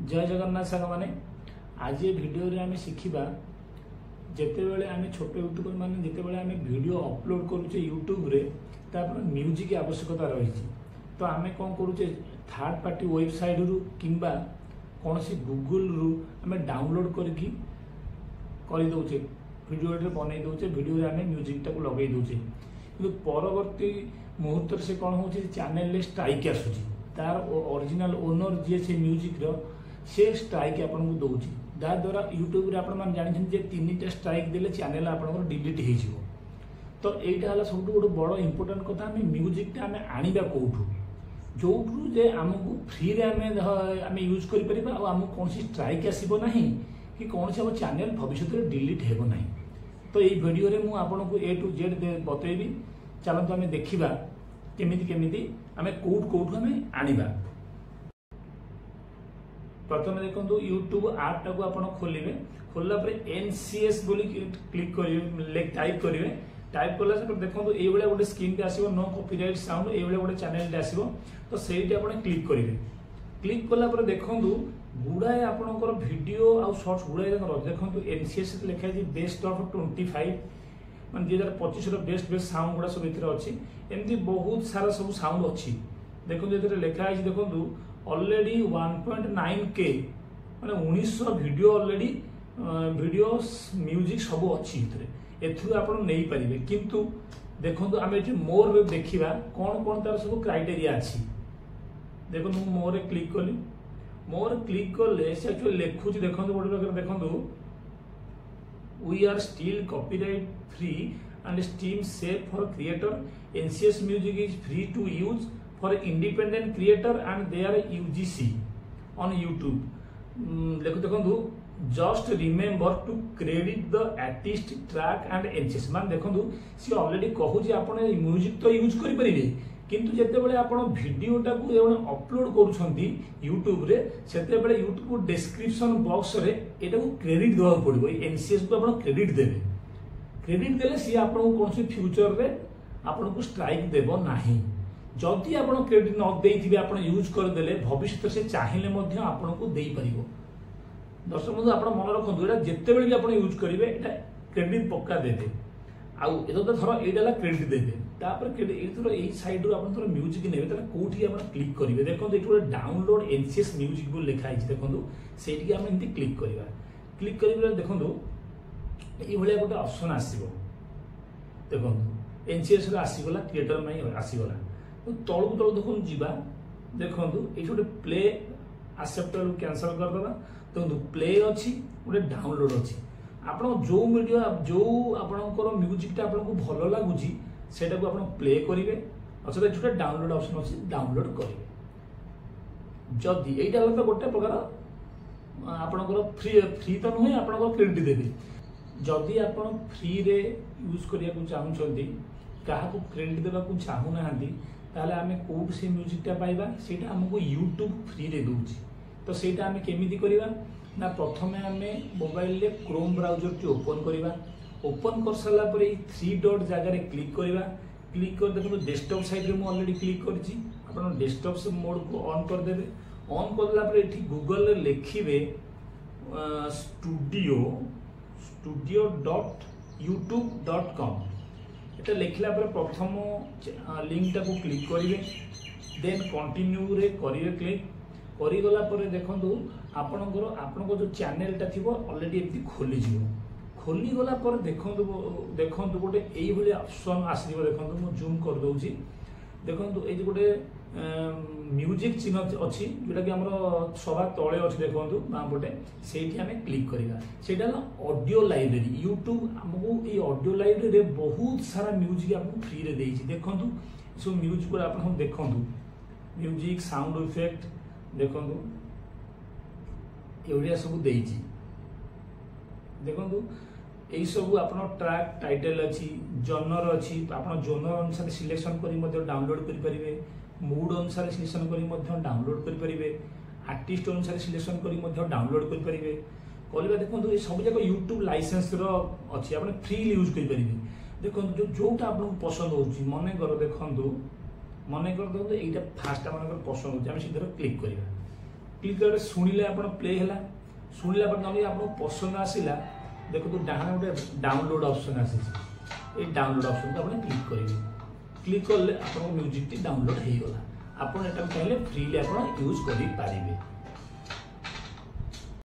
जय जगन्नाथ सांग मैंने आज ये वीडियो रे आमे शिखिबा जेते बेले आमे छोट यूट्यूबर माने जेते बेले आमे वीडियो अपलोड करूचे यूट्यूब रे तापर म्यूजिक आवश्यकता रही तो आमे कोन करूचे थर्ड पार्टी वेबसाइट रु किंबा कोनसी गूगल रु आमे डाउनलोड करके करि दोचे वीडियो रे बनै दोचे वीडियो रे आमे म्यूजिक टाको लगै दोचे किंतु परवर्ती मुहूर्त से कौन हो चैनल रे स्ट्राइक आसुची तार ओरिजिनल ओनर जे से म्यूजिक रो से स्ट्राइक आपन को दोची दा द्वारा यूट्यूब रे आपन मान जानि जे तीनटा स्ट्राइक देले चैनल आपन को डिलीट हे जिवो तो एटा हला सबटु गोटे बड़ इंपोर्टेंट कथा हम म्यूजिक ता हम आनिबा कोठु जोठु जे हमकु फ्री रे हम यूज करि परिबा आ हम कोनसी स्ट्राइक आसीबो नाही कि कोनसी हम चैनल भविष्य रे डिलीट हेबो नाही तो एई वीडियो रे मु आपन को ए टू जेड बतैबी चलतो हमें देखिबा केमिति केमिति हमें कोड हमें आनिबा। प्रथम देखंतु यूट्यूब ऐप टाको आपण खोलिबे खोलला पर एनसीएस बोली क्लिक करिवे टाइप करिवे टाइप करला से देखंतु एई बेले गोटे स्क्रीन पे आसीबो नो कॉपीराइट साउंड एई बेले गोटे चैनल पे आसीबो तो सेठी आपण क्लिक करिवे क्लिक करला पर देखंतु गुडाए आपनकर वीडियो आ शॉर्ट्स गुडाए देखंतु एनसीएस लिखा है बेस्ट ऑफ 25 मान 2025 बेस्ट बेस्ट साउंड गुड़ा सब इतरे अच्छी एमती बहुत सारा सब साउंड अच्छी देखो ये लिखा है देखो ऑलरेडी 1.9K माने 1900 वीडियो ऑलरेडी वीडियो म्यूजिक सब अच्छी एथु आपण नहीं पारिबे किंतु देखो आम ये मोर देखा कौन कौन तार सब क्राइटेरिया अच्छी देखो मु मोर क्लिक कली मोर क्लिक कले से एक्चुअली लिखुची देखो गोटे देखो we are still copyright free and stream safe for creator. NCS music is free to use for independent creator and their UGC on YouTube. देखो just remember to credit the artist track and NCS मान देखो सी already कहू जे आपण music तो use करि परिबे किंतु जेते बेले आपण वीडियो टाकू एवं अपलोड करूछंती YouTube रे सेते बेले YouTube को डिस्क्रिप्शन बॉक्स रे एटा को क्रेडिट देवा पड़िबो एनसीएस को आपण क्रेडिट देबे क्रेडिट देले सी आपण को कोनसी फ्यूचर रे आपण को स्ट्राइक देबो नाही जदी आपण क्रेडिट न देइथिबे आपण यूज कर देले भविष्य से चाहिले मध्ये आपण को देई परिबो दर्शक बंधु आपण मन रखंतु एटा जेते बेले भी आपण यूज करिवे एटा क्रेडिट पक्का देबे आउ एतो तो थरो एडाला क्रेडिट देबे तापर एथरो एई साइड रो आपण थरो म्यूजिक नेबे तला कोठी आपण क्लिक करिवे देखो एठो डाउनलोड एनसीएस म्यूजिक बोल लिखा है देखो सेठी हम इनती क्लिक करिवा क्लिक करिवे देखो एई भलिया गोटे ऑप्शन आसीबो देखो एनसीएस रो आसीगला क्रिएटर मै आसीगला तो तळु तळु देखो जीवा देखो एठी गोटे प्ले एक्सेप्टर कैंसिल कर दबा तो प्ले अछि गोटे डाउनलोड अछि आपण जो वीडियो जो आपनकर म्यूजिक ता आपन को भलो लागुची सेटा को आपण प्ले करिवे अच्छा छोटा डाउनलोड ऑप्शन अछि डाउनलोड करिवे जदी एटा होता गोटे प्रकार आपनकर फ्री फ्री तो नहे आपनकर क्रेडिट देबे जदी आपण फ्री रे यूज करिया को चाहू छथि काहा को क्रेडिट देबा को चाहू नाहंती ताले आमे कोड से म्यूजिक ता पाइबा सेटा हमको YouTube फ्री रे दोची तो सेटा आमे केमिति करिवा ना प्रथमे आमे मोबाइल रे क्रोम ब्राउजर टी ओपन करिवा ओपन कर साला पर 3 डॉट जगह रे क्लिक करिवा क्लिक कर देखो डेस्कटॉप साइड रे मु ऑलरेडी क्लिक करछि आपण डेस्कटॉप से मोड को ऑन कर देबे ऑन करला पर एठी गूगल रे लिखिबे studio.youtube.com एटा लिखला पर प्रथम लिंक टा को क्लिक करिवे देन कंटिन्यू रे करिवे क्लिक करी गला पर देखंतु आपनको जो चैनल टा थिबो ऑलरेडी एमती खोली जिवो खोली गला पर देखंतु गोटे एई भली ऑप्शन आसीबो देखंतु मु जूम कर दोउची देखंतु एई गोटे म्यूजिक चिन्ह अछि जेटा कि हमरो सभा तळे अछि देखंतु बापटे सेठी हमें क्लिक करिवा सेटा ना ऑडियो लाइब्रेरी YouTube हमको एई ऑडियो लाइब्रेरी रे बहुत सारा म्यूजिक आपको फ्री रे देइछि देखंतु सो म्यूजिक पर आपण हम देखंतु म्यूजिक साउंड इफेक्ट देखंतु एवढिया सब देइछि देखंतु एई सब आपन ट्रैक टाइटल अछि जॉनर अछि आपन जॉनर अनुसार सिलेक्शन करी मध्ये डाउनलोड करि परिबे मूड अनुसार सिलेक्शन करी मध्ये डाउनलोड करि परिबे आर्टिस्ट अनुसार सिलेक्शन करी मध्ये डाउनलोड करि परिबे कलिबा देखंतु ए सब जाक YouTube लाइसेंस रो अछि आपन फ्री यूज करि परिबे देखंतु जोटा आपन पसंद होछि मने कर देखंतु एटा फास्ट मन पसंद होछि हम सीधे क्लिक करिबा क्लिक कर शुणिले आप प्ले है शुणिला पर आपको पसंद आसला देखो डाहाण गोटे डाउनलोड ऑप्शन आसी डाउनलोड ऑप्शन को आप क्लिक करेंगे क्लिक कले आप म्यूजिक टी डाउनलोड हो गला आप चाहिए फ्रीली आप यूज करें।